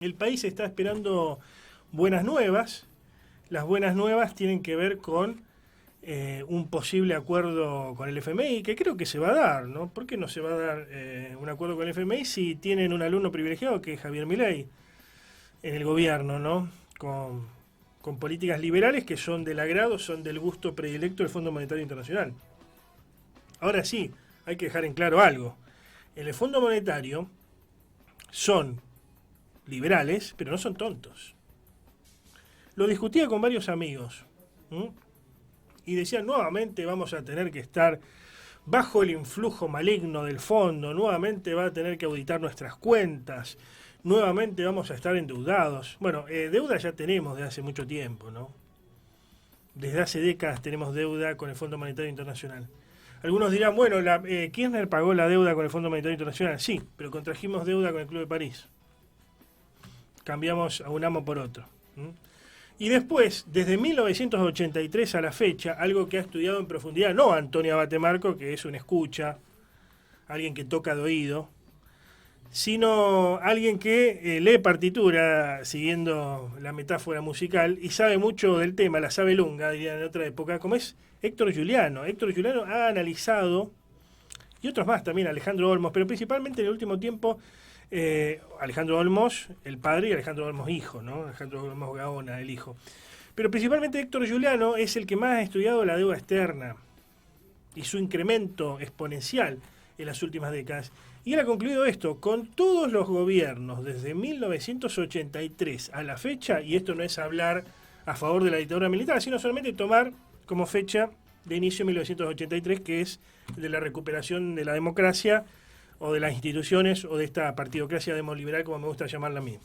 El país está esperando buenas nuevas. Las buenas nuevas tienen que ver con un posible acuerdo con el FMI, que creo que se va a dar, ¿no? ¿Por qué no se va a dar un acuerdo con el FMI si tienen un alumno privilegiado que es Javier Milei en el gobierno, ¿no? Con políticas liberales que son del agrado, son del gusto predilecto del Fondo Monetario Internacional. Ahora sí, hay que dejar en claro algo. En el Fondo Monetario son liberales, pero no son tontos. Lo discutía con varios amigos, ¿m? Y decían, nuevamente vamos a tener que estar bajo el influjo maligno del fondo, nuevamente va a tener que auditar nuestras cuentas, nuevamente vamos a estar endeudados. Bueno, deuda ya tenemos desde hace mucho tiempo, ¿no? Desde hace décadas tenemos deuda con el Fondo Monetario Internacional. Algunos dirán, bueno, Kirchner pagó la deuda con el Fondo Monetario Internacional. Sí, pero contrajimos deuda con el Club de París. Cambiamos a un amo por otro. Y después, desde 1983 a la fecha, algo que ha estudiado en profundidad, no Antonio Abatemarco, que es un escucha, alguien que toca de oído, sino alguien que lee partitura, siguiendo la metáfora musical, y sabe mucho del tema, la sabe lunga, dirían en otra época, como es Héctor Giuliano. Héctor Giuliano ha analizado, y otros más también, Alejandro Olmos, pero principalmente en el último tiempo, Alejandro Olmos, el padre, y Alejandro Olmos hijo, ¿no? Alejandro Olmos Gaona, el hijo. Pero principalmente Héctor Giuliano es el que más ha estudiado la deuda externa y su incremento exponencial en las últimas décadas. Y él ha concluido esto, con todos los gobiernos desde 1983 a la fecha, y esto no es hablar a favor de la dictadura militar, sino solamente tomar como fecha de inicio 1983, que es de la recuperación de la democracia, o de las instituciones, o de esta partidocracia demoliberal, como me gusta llamarla a mí.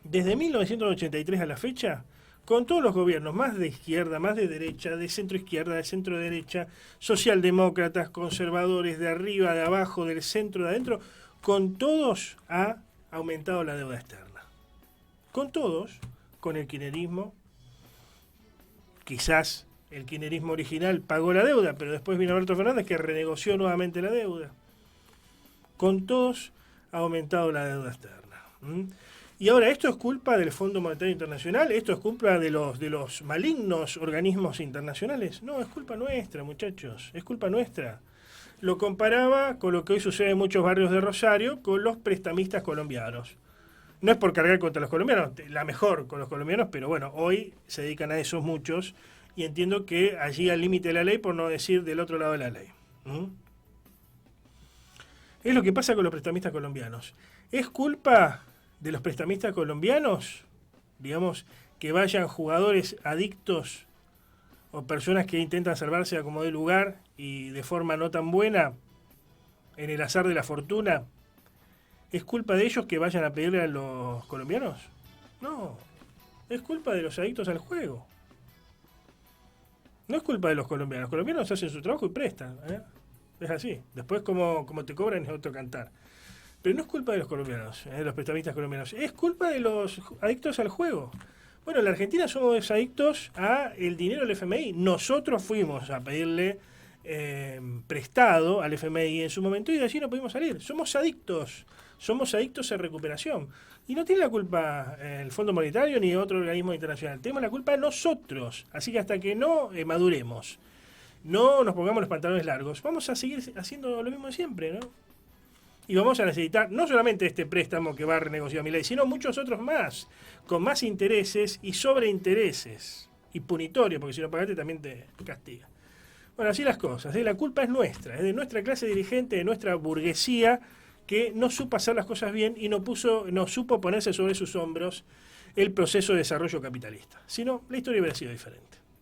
Desde 1983 a la fecha, con todos los gobiernos, más de izquierda, más de derecha, de centro izquierda, de centro derecha, socialdemócratas, conservadores, de arriba, de abajo, del centro, de adentro, con todos ha aumentado la deuda externa. Con todos, con el kirchnerismo, quizás el kirchnerismo original pagó la deuda, pero después vino Alberto Fernández que renegoció nuevamente la deuda. Con todos ha aumentado la deuda externa. Y ahora, ¿esto es culpa del Fondo Monetario Internacional? ¿Esto es culpa de los malignos organismos internacionales? No, es culpa nuestra, muchachos, es culpa nuestra. Lo comparaba con lo que hoy sucede en muchos barrios de Rosario con los prestamistas colombianos. No es por cargar contra los colombianos, la mejor con los colombianos, pero bueno, hoy se dedican a esos muchos y entiendo que allí al límite de la ley, por no decir del otro lado de la ley. Es lo que pasa con los prestamistas colombianos. ¿Es culpa de los prestamistas colombianos, digamos, que vayan jugadores adictos o personas que intentan salvarse a como de lugar y de forma no tan buena en el azar de la fortuna? ¿Es culpa de ellos que vayan a pedirle a los colombianos? No, es culpa de los adictos al juego. No es culpa de los colombianos. Los colombianos hacen su trabajo y prestan, ¿eh? Es así. Después como te cobran es otro cantar. Pero no es culpa de los colombianos, de los prestamistas colombianos. Es culpa de los adictos al juego. Bueno, en la Argentina somos adictos a el dinero del FMI. Nosotros fuimos a pedirle prestado al FMI en su momento y de allí no pudimos salir. Somos adictos a recuperación. Y no tiene la culpa el Fondo Monetario ni otro organismo internacional. Tenemos la culpa nosotros. Así que hasta que no maduremos, no nos pongamos los pantalones largos, vamos a seguir haciendo lo mismo de siempre, ¿no? Y vamos a necesitar no solamente este préstamo que va a renegociar Milei, sino muchos otros más, con más intereses y sobreintereses, y punitorio, porque si no pagaste también te castiga. Bueno, así las cosas, la culpa es nuestra, es de nuestra clase dirigente, de nuestra burguesía, que no supo hacer las cosas bien y no supo ponerse sobre sus hombros el proceso de desarrollo capitalista. Si no, la historia hubiera sido diferente.